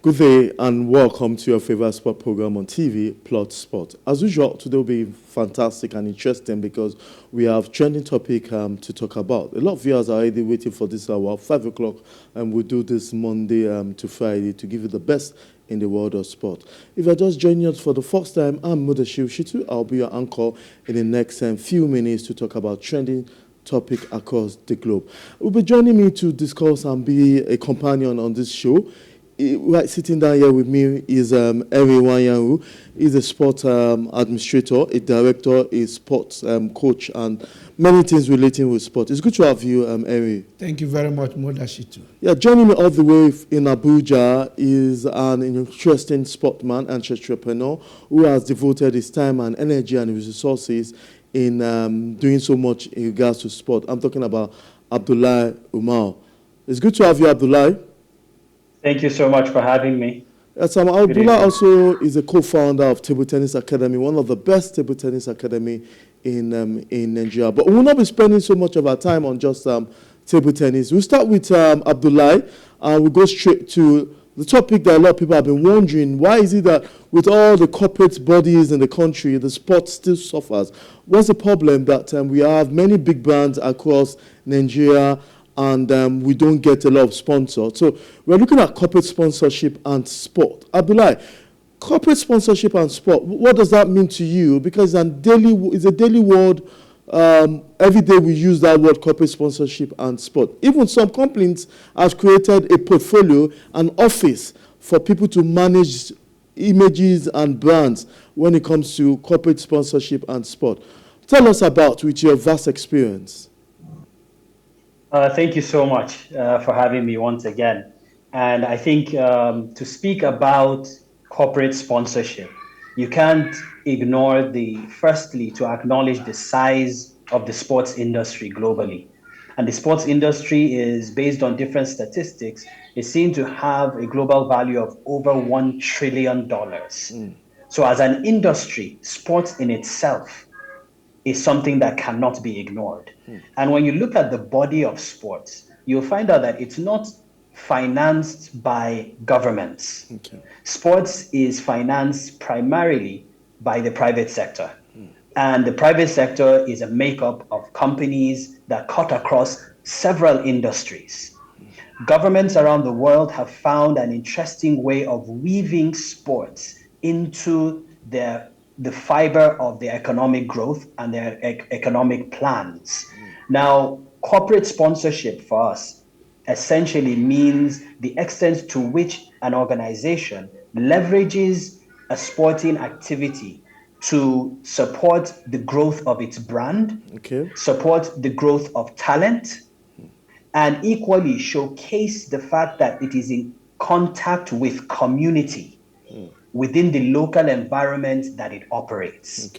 Good day and welcome to your favorite sport program on TV, Plot Sport. As usual, today will be fantastic and interesting because we have trending topic to talk about. A lot of viewers are already waiting for this hour, 5 o'clock, and we'll do this Monday to Friday to give you the best in the world of sport. If you're just joining us for the first time, I'm Mudashiu Shitu. I'll be your anchor in the next few minutes to talk about trending topic across the globe. Will be joining me to discuss and be a companion on this show. Right, sitting down here with me is Iwuanyanwu. He's a sport administrator, a director, a sports coach, and many things relating with sport. It's good to have you, Eri. Thank you very much, Modashitu. Yeah, joining me all the way in Abuja is an interesting sportman and entrepreneur who has devoted his time and energy and his resources in doing so much in regards to sport. I'm talking about Abdullahi Umar. It's good to have you, Abdullahi. Thank you so much for having me. Yes, Abdullah also is a co-founder of Table Tennis Academy, one of the best table tennis academy in Nigeria. But we will not be spending so much of our time on just table tennis. We'll start with Abdullahi, and we'll go straight to the topic that a lot of people have been wondering. Why is it that with all the corporate bodies in the country, the sport still suffers? What's the problem that we have many big brands across Nigeria and we don't get a lot of sponsors? So we're looking at corporate sponsorship and sport. Abdullahi, corporate sponsorship and sport, what does that mean to you? Because it's a daily word. Every day we use that word, corporate sponsorship and sport. Even some companies have created a portfolio, an office for people to manage images and brands when it comes to corporate sponsorship and sport. Tell us about with your vast experience. Thank you so much for having me once again. And I think to speak about corporate sponsorship, you can't ignore firstly, to acknowledge the size of the sports industry globally. And the sports industry is, based on different statistics, is seen to have a global value of over $1 trillion. So as an industry, sports in itself is something that cannot be ignored. And when you look at the body of sports, you'll find out that it's not financed by governments. Okay. Sports is financed primarily by the private sector. And the private sector is a makeup of companies that cut across several industries. Governments around the world have found an interesting way of weaving sports into the fiber of their economic growth and their economic plans. Now, corporate sponsorship for us essentially means the extent to which an organization leverages a sporting activity to support the growth of its brand, support the growth of talent, and equally showcase the fact that it is in contact with community within the local environment that it operates.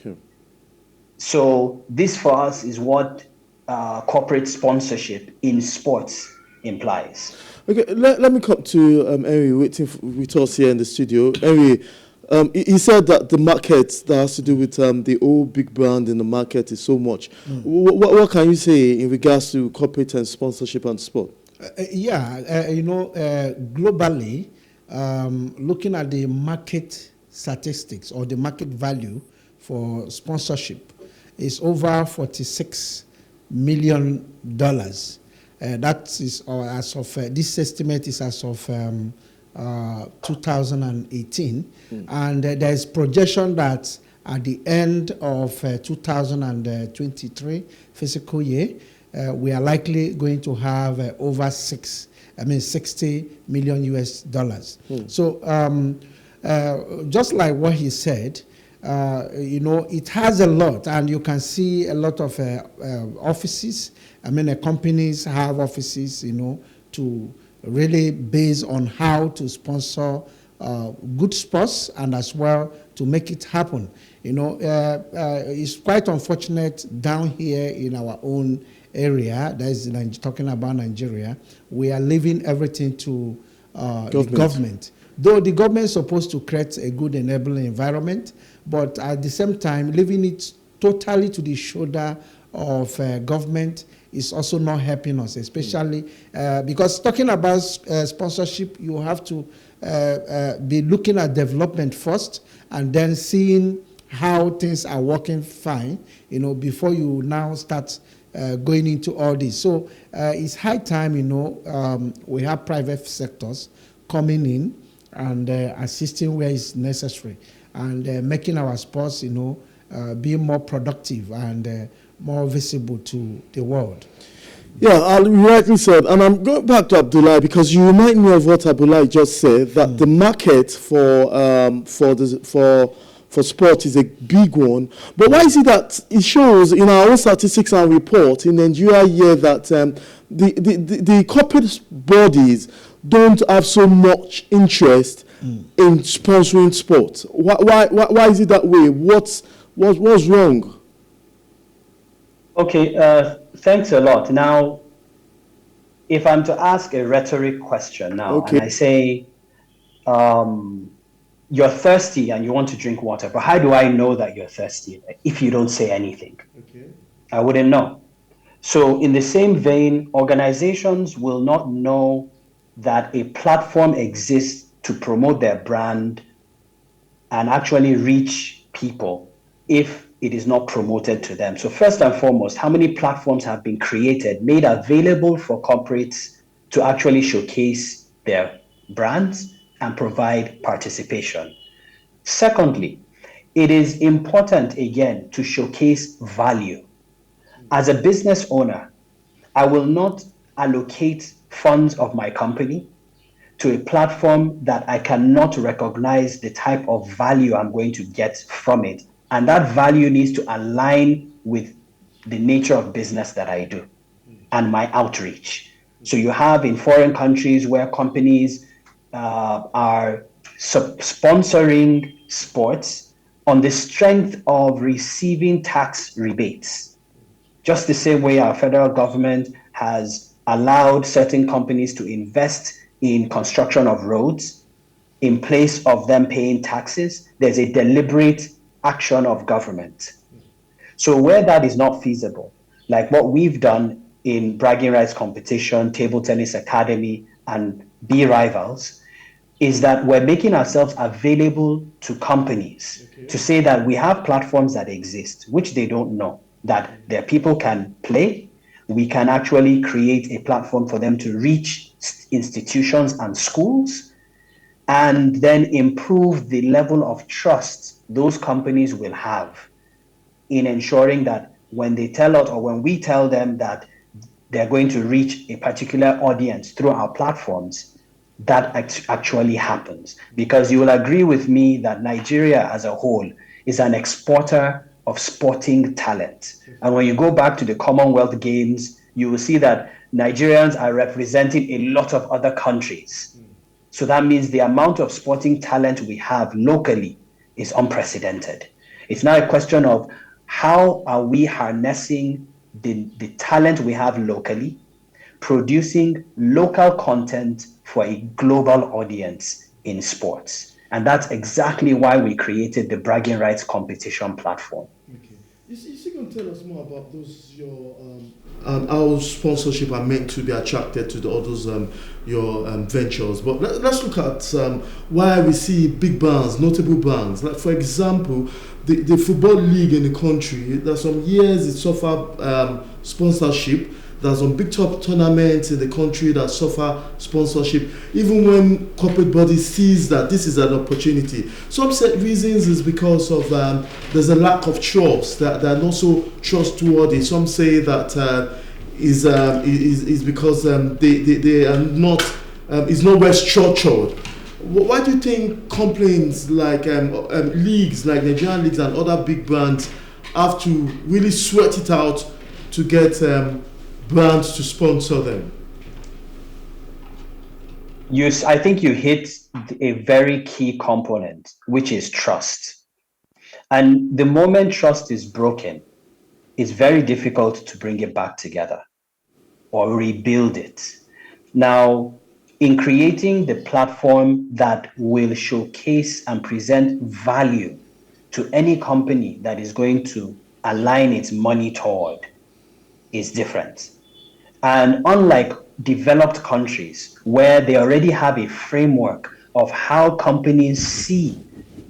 So this for us is what corporate sponsorship in sports implies. Okay, let me come to Henry waiting with us here in the studio. Henry, he said that the market that has to do with the old big brand in the market is so much. What can you say in regards to corporate and sponsorship and sport? Globally, looking at the market statistics or the market value for sponsorship is over $46 million. That is, as of this estimate is as of 2018, and there's projection that at the end of 2023 fiscal year, we are likely going to have over $60 million US. So just like what he said, it has a lot, and you can see a lot of offices. Companies have offices, to really base on how to sponsor good sports and as well to make it happen. It's quite unfortunate down here in our own area, that is talking about Nigeria, we are leaving everything to the government. Though the government is supposed to create a good enabling environment, but at the same time, leaving it totally to the shoulder of government is also not helping us, especially because talking about sponsorship, you have to be looking at development first and then seeing how things are working fine, before you now start going into all this. So it's high time, we have private sectors coming in and assisting where it's necessary, and making our sports, be more productive and more visible to the world. Yeah, you rightly said, and I'm going back to Abdullahi because you remind me of what Abdullahi just said, that the market for sport is a big one. But why is it that it shows in our own statistics and report in Nigeria here that the corporate bodies don't have so much interest in sponsoring sports? Why is it that way? What's wrong? Okay, thanks a lot. Now, if I'm to ask a rhetoric question now, Okay. and I say, you're thirsty and you want to drink water, but how do I know that you're thirsty if you don't say anything? Okay. I wouldn't know. So in the same vein, organizations will not know that a platform exists to promote their brand and actually reach people if it is not promoted to them. So first and foremost, how many platforms have been created, made available for corporates to actually showcase their brands and provide participation? Secondly, it is important, again, to showcase value. As a business owner, I will not allocate funds of my company to a platform that I cannot recognize the type of value I'm going to get from it. And that value needs to align with the nature of business that I do and my outreach. So you have in foreign countries where companies are sponsoring sports on the strength of receiving tax rebates. Just the same way our federal government has allowed certain companies to invest in construction of roads in place of them paying taxes, there's a deliberate action of government. So where that is not feasible, like what we've done in bragging rights competition, table tennis academy, and Be Rivals, is that we're making ourselves available to companies to say that we have platforms that exist, which they don't know, that their people can play. We can actually create a platform for them to reach institutions and schools, and then improve the level of trust those companies will have in ensuring that when they tell us or when we tell them that they're going to reach a particular audience through our platforms, that actually happens. Because you will agree with me that Nigeria as a whole is an exporter of sporting talent. And when you go back to the Commonwealth Games, you will see that Nigerians are representing a lot of other countries. So that means the amount of sporting talent we have locally is unprecedented. It's now a question of how are we harnessing the talent we have locally, producing local content for a global audience in sports. And that's exactly why we created the Bragging Rights Competition platform. Okay. You can tell us more about those how sponsorship are meant to be attracted to all those your ventures. But let's look at why we see big brands, notable brands. Like for example, the football league in the country. There's some years it suffered sponsorship. There's some big top tournaments in the country that suffer sponsorship, even when corporate bodies sees that this is an opportunity. Some set reasons is because of there's a lack of trust, that they're not so trustworthy. Some say that is because they are not, it's not well structured. Why do you think complaints like leagues, like Nigerian leagues and other big brands have to really sweat it out to get brands to sponsor them? I think you hit a very key component, which is trust. And the moment trust is broken, it's very difficult to bring it back together or rebuild it. Now, in creating the platform that will showcase and present value to any company that is going to align its money toward is different. And unlike developed countries where they already have a framework of how companies see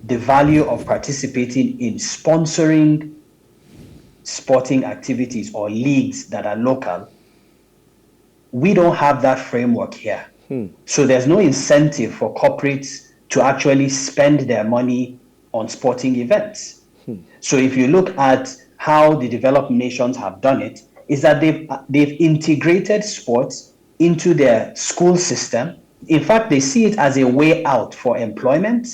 the value of participating in sponsoring sporting activities or leagues that are local, we don't have that framework here. So there's no incentive for corporates to actually spend their money on sporting events. So if you look at how the developed nations have done it, is that they've integrated sports into their school system. In fact, they see it as a way out for employment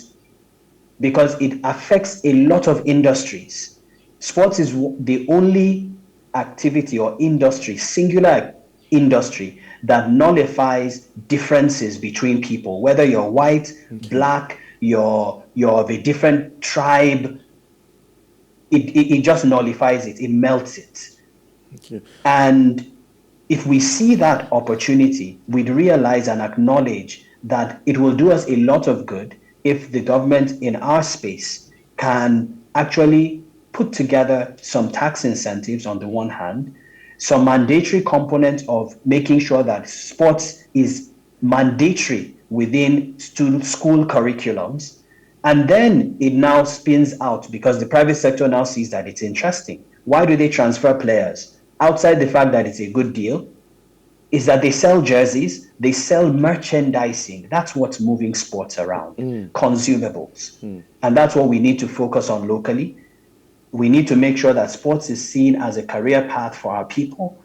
because it affects a lot of industries. Sports is the only activity or industry, singular industry, that nullifies differences between people, whether you're white, black, you're of a different tribe. It just nullifies it, it melts it. Okay. And if we see that opportunity, we'd realize and acknowledge that it will do us a lot of good if the government in our space can actually put together some tax incentives on the one hand, some mandatory component of making sure that sports is mandatory within school curriculums. And then it now spins out because the private sector now sees that it's interesting. Why do they transfer players? Outside the fact that it's a good deal, is that they sell jerseys, they sell merchandising. That's what's moving sports around, consumables. And that's what we need to focus on locally. We need to make sure that sports is seen as a career path for our people.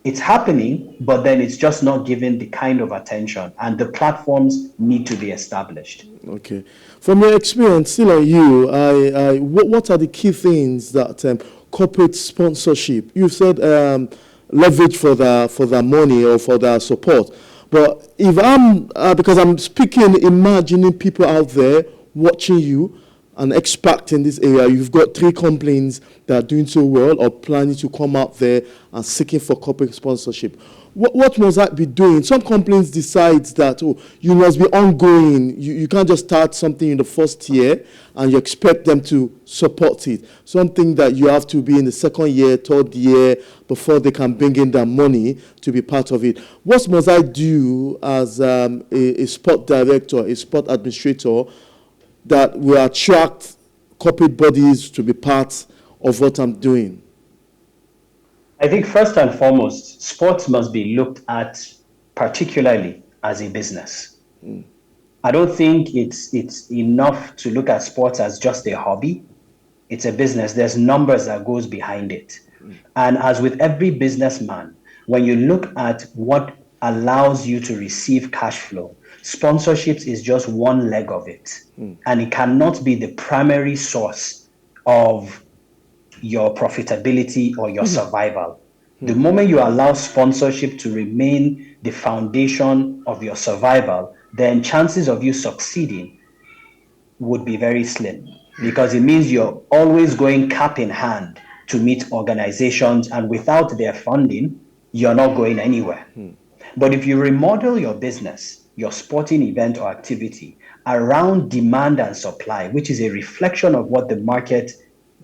It's happening, but then it's just not given the kind of attention, and the platforms need to be established. Okay. From your experience, still on you, what are the key things that corporate sponsorship, you've said leverage for the money or for the support, but if I'm, because I'm speaking, imagining people out there watching you, an expert in this area, you've got 3 companies that are doing so well or planning to come out there and seeking for corporate sponsorship. What must I be doing? Some companies decide that you must be ongoing. You can't just start something in the first year and you expect them to support it. Something that you have to be in the second year, third year before they can bring in their money to be part of it. What must I do as a sport director, a sport administrator, that will attract corporate bodies to be part of what I'm doing? I think first and foremost, sports must be looked at particularly as a business. I don't think it's enough to look at sports as just a hobby. It's a business. There's numbers that goes behind it. And as with every businessman, when you look at what allows you to receive cash flow, sponsorships is just one leg of it. And it cannot be the primary source of your profitability or your survival. The moment you allow sponsorship to remain the foundation of your survival, then chances of you succeeding would be very slim, because it means you're always going cap in hand to meet organizations, and without their funding, you're not going anywhere. But if you remodel your business, your sporting event or activity around demand and supply, which is a reflection of what the market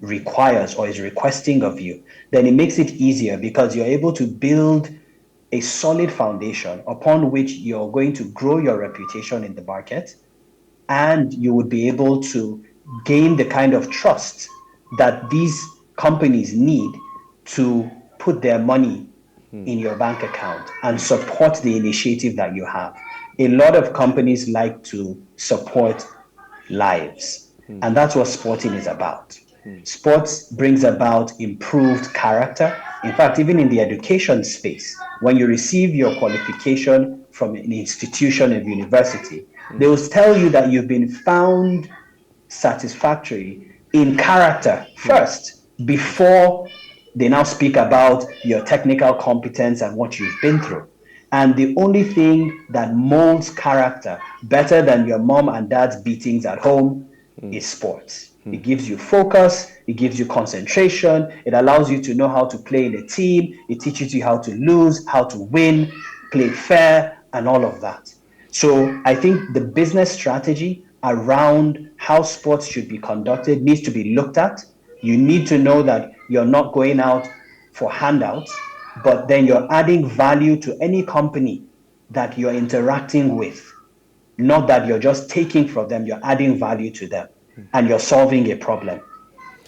requires or is requesting of you, then it makes it easier because you're able to build a solid foundation upon which you're going to grow your reputation in the market, and you would be able to gain the kind of trust that these companies need to put their money in your bank account and support the initiative that you have. A lot of companies like to support lives, and that's what sporting is about. Sports brings about improved character. In fact, even in the education space, when you receive your qualification from an institution of university, they will tell you that you've been found satisfactory in character first, before they now speak about your technical competence and what you've been through. And the only thing that molds character better than your mom and dad's beatings at home is sports. It gives you focus, it gives you concentration, it allows you to know how to play in a team, it teaches you how to lose, how to win, play fair, and all of that. So I think the business strategy around how sports should be conducted needs to be looked at. You need to know that you're not going out for handouts. but then you're adding value to any company that you're interacting with. Not that you're just taking from them, you're adding value to them and you're solving a problem.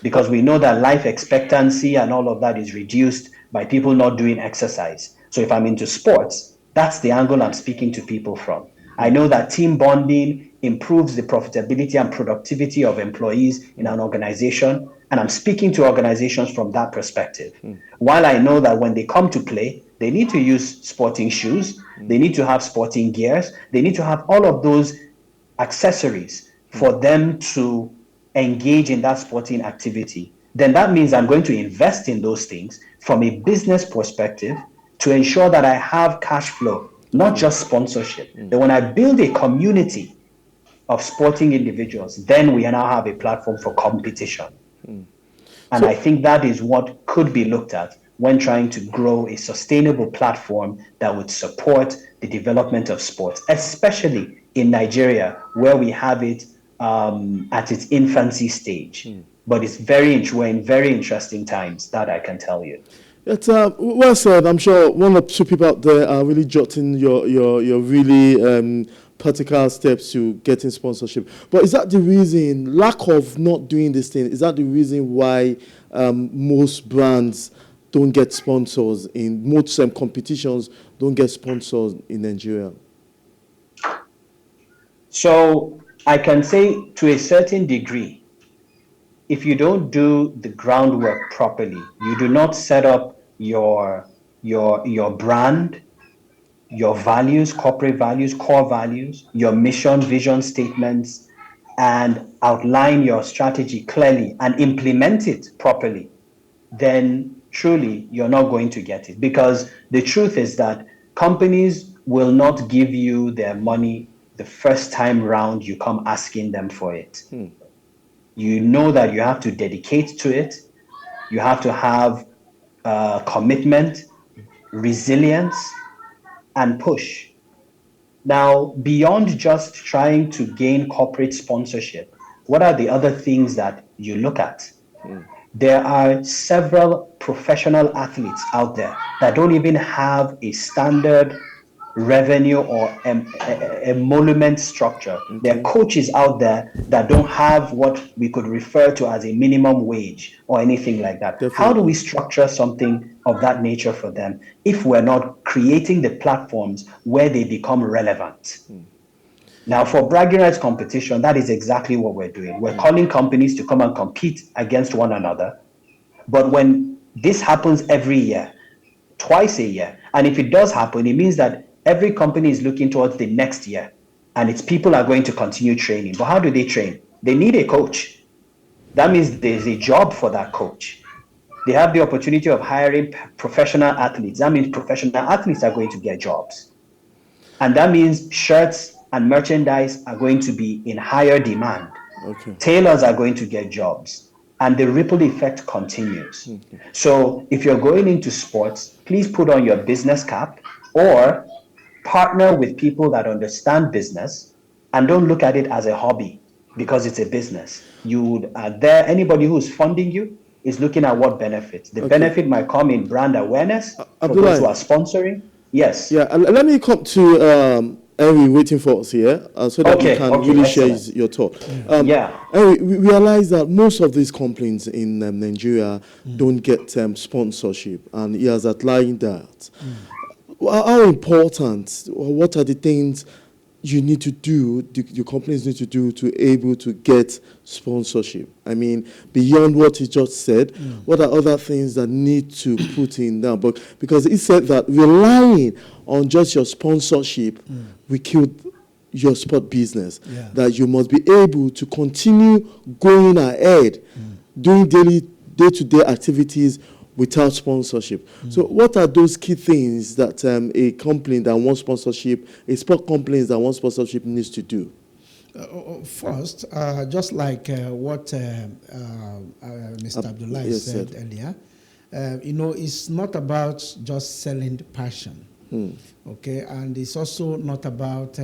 Because we know that life expectancy and all of that is reduced by people not doing exercise. So if I'm into sports, that's the angle I'm speaking to people from. I know that team bonding improves the profitability and productivity of employees in an organization, and I'm speaking to organizations from that perspective. While I know that when they come to play, they need to use sporting shoes, they need to have sporting gears, they need to have all of those accessories for them to engage in that sporting activity, then that means I'm going to invest in those things from a business perspective to ensure that I have cash flow, not just sponsorship. Then when I build a community of sporting individuals, then we now have a platform for competition. And I think that is what could be looked at when trying to grow a sustainable platform that would support the development of sports, especially in Nigeria, where we have it at its infancy stage. But we're in very interesting times, that I can tell you. It's well said. I'm sure one or two people out there are really jotting your really practical steps to getting sponsorship. But is that the reason, lack of not doing this thing, is that the reason why most brands don't get sponsors in most competitions, don't get sponsors in Nigeria? So I can say to a certain degree, if you don't do the groundwork properly, you do not set up your brand, your values, corporate values, core values, your mission, vision statements, and outline your strategy clearly and implement it properly, then truly you're not going to get it. Because the truth is that companies will not give you their money the first time round you come asking them for it. You know that you have to dedicate to it. You have to have commitment, resilience, and push. Now, beyond just trying to gain corporate sponsorship, what are the other things that you look at? There are several professional athletes out there that don't even have a standard revenue or emolument structure. There are coaches out there that don't have what we could refer to as a minimum wage or anything like that. Definitely. How do we structure something of that nature for them if we're not creating the platforms where they become relevant? Now, for bragging rights competition, that is exactly what we're doing. We're calling companies to come and compete against one another. But when this happens every year, twice a year, and if it does happen, it means that every company is looking towards the next year, and its people are going to continue training. But how do they train? They need a coach. That means there's a job for that coach. They have the opportunity of hiring professional athletes. That means professional athletes are going to get jobs. And that means shirts and merchandise are going to be in higher demand. Tailors are going to get jobs. And the ripple effect continues. So if you're going into sports, please put on your business cap or partner with people that understand business and don't look at it as a hobby because it's a business. Anybody who's funding you is looking at what benefits. The benefit might come in brand awareness for those who are sponsoring. Yes. Yeah, let me come to Henry waiting for us here so that you can really excellent. share your thought. Henry, we realize that most of these complaints in Nigeria don't get sponsorship, and he has outlined that. How important, or what are the things you need to do, your companies need to do to able to get sponsorship? I mean, beyond what he just said, what are other things that need to put in now? But because he said that relying on just your sponsorship will kill your sport business, that you must be able to continue going ahead, doing day-to-day activities without sponsorship. So what are those key things that a company that wants sponsorship, a sport company that wants sponsorship needs to do? First, just like what Mr. Abdullahi said earlier, it's not about just selling passion, okay? And it's also not about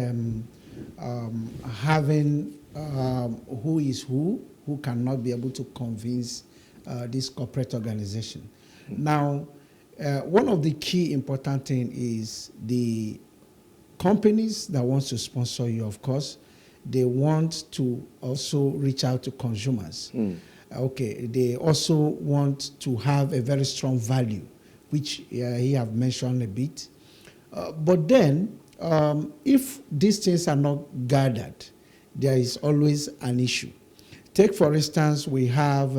having who is who cannot be able to convince this corporate organization. Now, one of the key important thing is the companies that want to sponsor you, of course, they want to also reach out to consumers. Okay, they also want to have a very strong value, which he have mentioned a bit. But then, if these things are not gathered, there is always an issue. Take, for instance, we have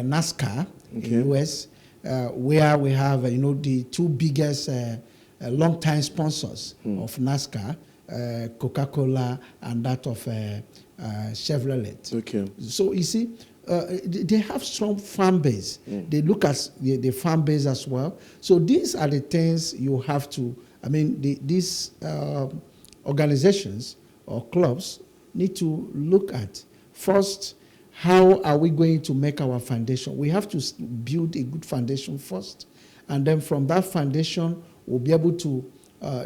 NASCAR in the US, where we have, the two biggest long-time sponsors of NASCAR, Coca-Cola and that of Chevrolet. Okay. So you see, they have strong fan base. They look at the fan base as well. So these are the things you have to, these organizations or clubs need to look at. First, how are we going to make our foundation? We have to build a good foundation first. And then from that foundation, we'll be able to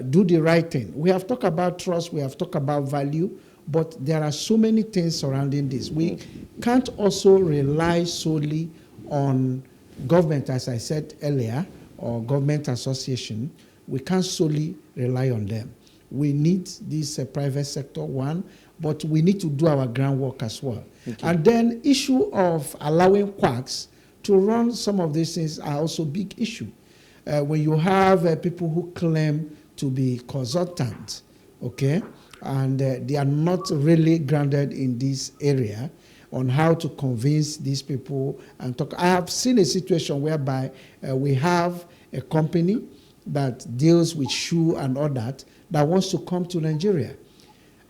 do the right thing. We have talked about trust, we have talked about value, but there are so many things surrounding this. We can't also rely solely on government, as I said earlier, or government association. We can't solely rely on them. We need this private sector, one, but we need to do our groundwork as well. And then issue of allowing quacks to run some of these things are also a big issue. When you have people who claim to be consultants, okay, and they are not really grounded in this area on how to convince these people and talk. I have seen a situation whereby we have a company that deals with shoe and all that wants to come to Nigeria,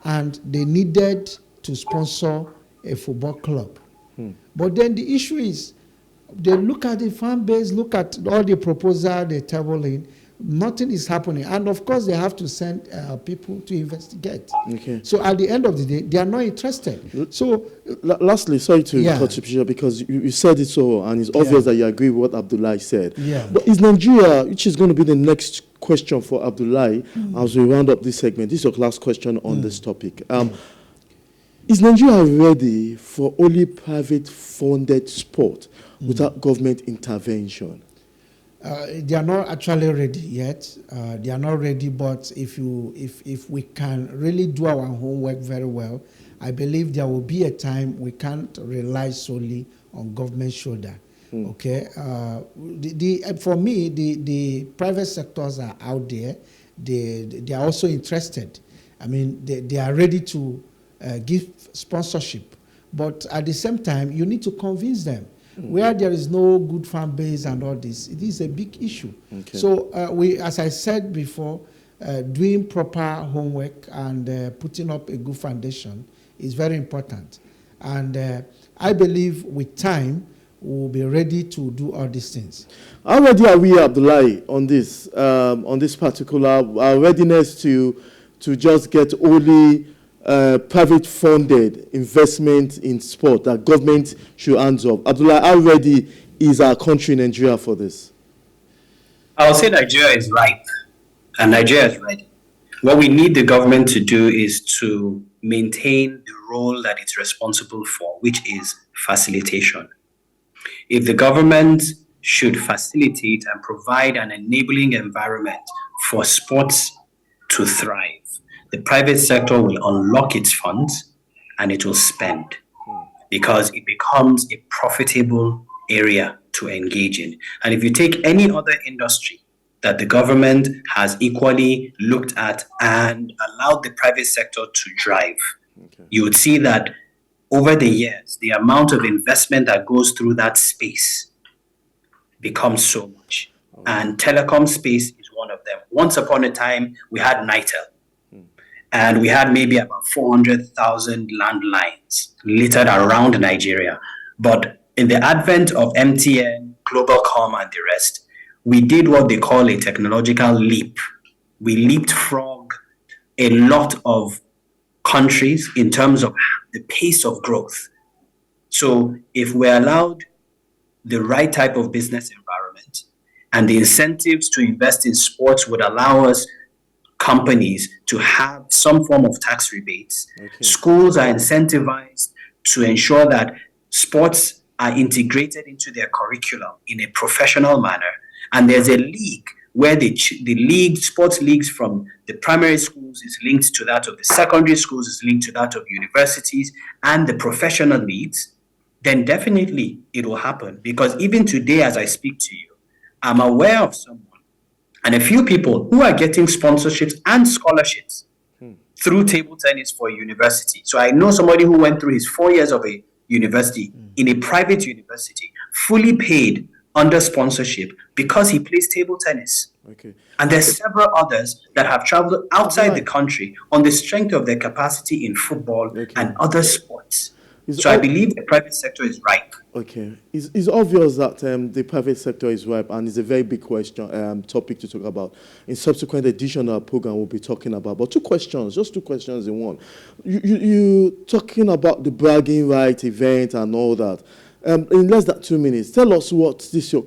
and they needed to sponsor a football club. But then the issue is, they look at the fan base, look at all the proposal they table in, nothing is happening. And of course, they have to send people to investigate. Okay. So at the end of the day, they are not interested. So, lastly, sorry to cut you, because you said it so, and it's obvious that you agree with what Abdullahi said. But is Nigeria, which is going to be the next question for Abdullahi, as we round up this segment, this is your last question on this topic. Is Nigeria ready for only private-funded sport without government intervention? They are not actually ready yet. They are not ready, but if we can really do our homework very well, I believe there will be a time we can't rely solely on government shoulder. Okay, for me, the private sectors are out there. They are also interested. They are ready to give sponsorship, but at the same time, you need to convince them. Where there is no good fan base and all this, it is a big issue. Okay. So we, as I said before, doing proper homework and putting up a good foundation is very important. And I believe with time, we'll be ready to do all these things. How ready are we, Abdullahi, on this particular readiness to just get only private-funded investment in sport that government should hands off? Abdullah, how ready is our country, Nigeria, for this? I'll say Nigeria is ripe, and Nigeria is ready. What we need the government to do is to maintain the role that it's responsible for, which is facilitation. If the government should facilitate and provide an enabling environment for sports to thrive, the private sector will unlock its funds and it will spend, because it becomes a profitable area to engage in. And if you take any other industry that the government has equally looked at and allowed the private sector to drive, you would see that over the years, the amount of investment that goes through that space becomes so much. And telecom space is one of them. Once upon a time, we had NITEL. And we had maybe about 400,000 landlines littered around Nigeria. But in the advent of MTN, Globalcom, and the rest, we did what they call a technological leap. We leapfrogged a lot of countries in terms of the pace of growth. So if we're allowed the right type of business environment, and the incentives to invest in sports would allow us companies to have some form of tax rebates. Schools are incentivized to ensure that sports are integrated into their curriculum in a professional manner. And there's a league where the league, sports leagues from the primary schools is linked to that of the secondary schools, is linked to that of universities and the professional leagues, then definitely it will happen. Because even today, as I speak to you, I'm aware of someone and a few people who are getting sponsorships and scholarships through table tennis for a university. So I know somebody who went through his 4 years of a university in a private university, fully paid under sponsorship because he plays table tennis. Okay. And there's several others that have traveled outside the country on the strength of their capacity in football and other sports. So I believe the private sector is ripe. Okay. It's obvious that the private sector is ripe, and it's a very big question, topic to talk about. In subsequent edition of our program, we'll be talking about. But just two questions in one. You talking about the bragging right event and all that. In less than 2 minutes, tell us what this your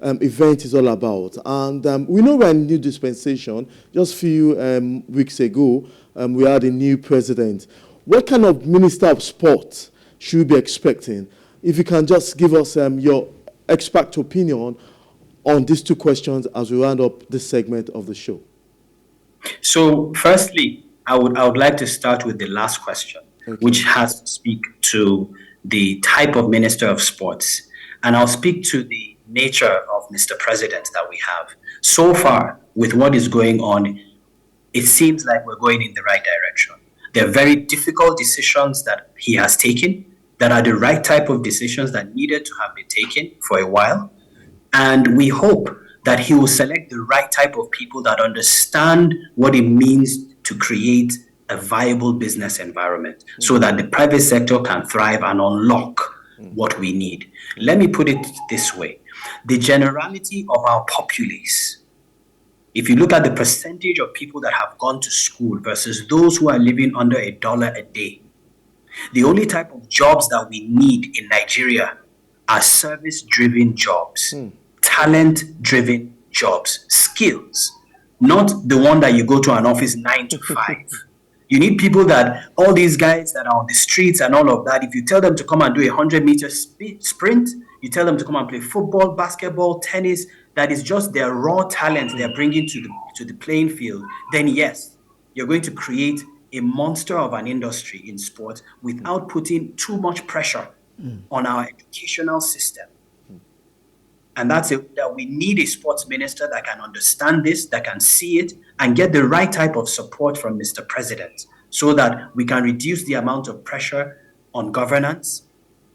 event is all about. And we know we're in new dispensation. Just a few weeks ago, we had a new president. What kind of minister of sport should we be expecting? If you can just give us your expert opinion on these two questions as we round up this segment of the show. So, firstly, I would like to start with the last question, which has to speak to the type of minister of sports. And I'll speak to the nature of Mr. President that we have. So far, with what is going on, it seems like we're going in the right direction. There are very difficult decisions that he has taken that are the right type of decisions that needed to have been taken for a while. And we hope that he will select the right type of people that understand what it means to create a viable business environment so that the private sector can thrive and unlock what we need. Let me put it this way. The generality of our populace, if you look at the percentage of people that have gone to school versus those who are living under $1 a day, the only type of jobs that we need in Nigeria are service-driven jobs, talent-driven jobs, skills, not the one that you go to an office 9 to 5. You need people that, all these guys that are on the streets and all of that, if you tell them to come and do a 100-meter sprint, you tell them to come and play football, basketball, tennis, that is just their raw talent they're bringing to the playing field, then yes, you're going to create a monster of an industry in sport without putting too much pressure on our educational system. And that's that we need a sports minister that can understand this, that can see it, and get the right type of support from Mr. President so that we can reduce the amount of pressure on governance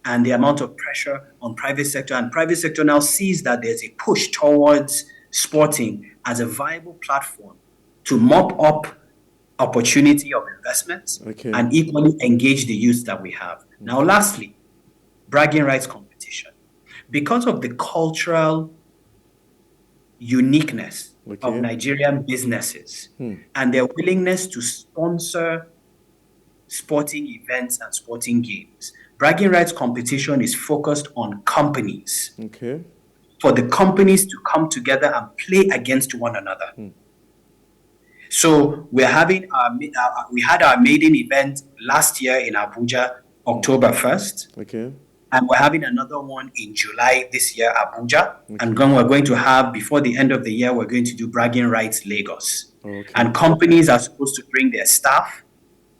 and the amount of pressure on private sector. And private sector now sees that there's a push towards sporting as a viable platform to mop up opportunity of investments and equally engage the youth that we have. Now, lastly, bragging rights competition. Because of the cultural uniqueness of Nigerian businesses and their willingness to sponsor sporting events and sporting games, bragging rights competition is focused on companies. For the companies to come together and play against one another. So we had our maiden event last year in Abuja, October 1st. And we're having another one in July this year, Abuja. And we're going to have, before the end of the year, we're going to do bragging rights Lagos. And companies are supposed to bring their staff,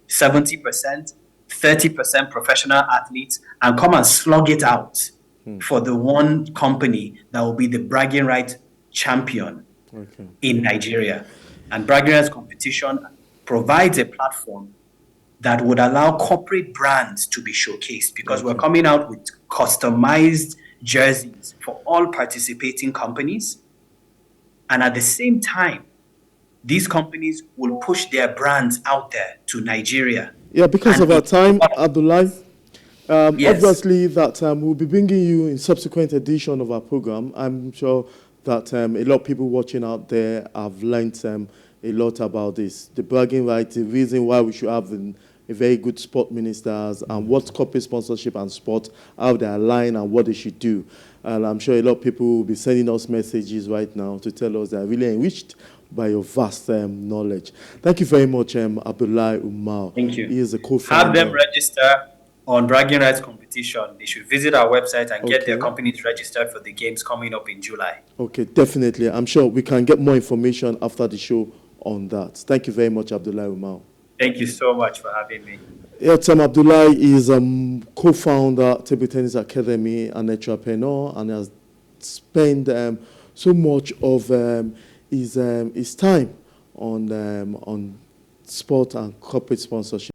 70%, 30% professional athletes, and come and slug it out for the one company that will be the bragging rights champion in Nigeria. And bragging rights competition provides a platform that would allow corporate brands to be showcased because we're coming out with customized jerseys for all participating companies. And at the same time, these companies will push their brands out there to Nigeria. Yeah, because of our time, Abdullahi, obviously that we'll be bringing you in subsequent edition of our program. I'm sure that a lot of people watching out there have learned a lot about this. The bragging rights, the reason why we should have a very good sport ministers and what corporate sponsorship and sport, how they align and what they should do. And I'm sure a lot of people will be sending us messages right now to tell us they're really enriched by your vast knowledge. Thank you very much, Abdullahi Umar. Thank you. He is a co-founder. Have them register on bragging rights competition, they should visit our website and get their Okay. companies registered for the games coming up in July. Okay, definitely. I'm sure we can get more information after the show on that. Thank you very much, Abdullahi Umar. Thank you so much for having me. Yes, Abdullahi is co-founder Table Tennis Academy, an entrepreneur, and has spent so much of his time on sport and corporate sponsorship.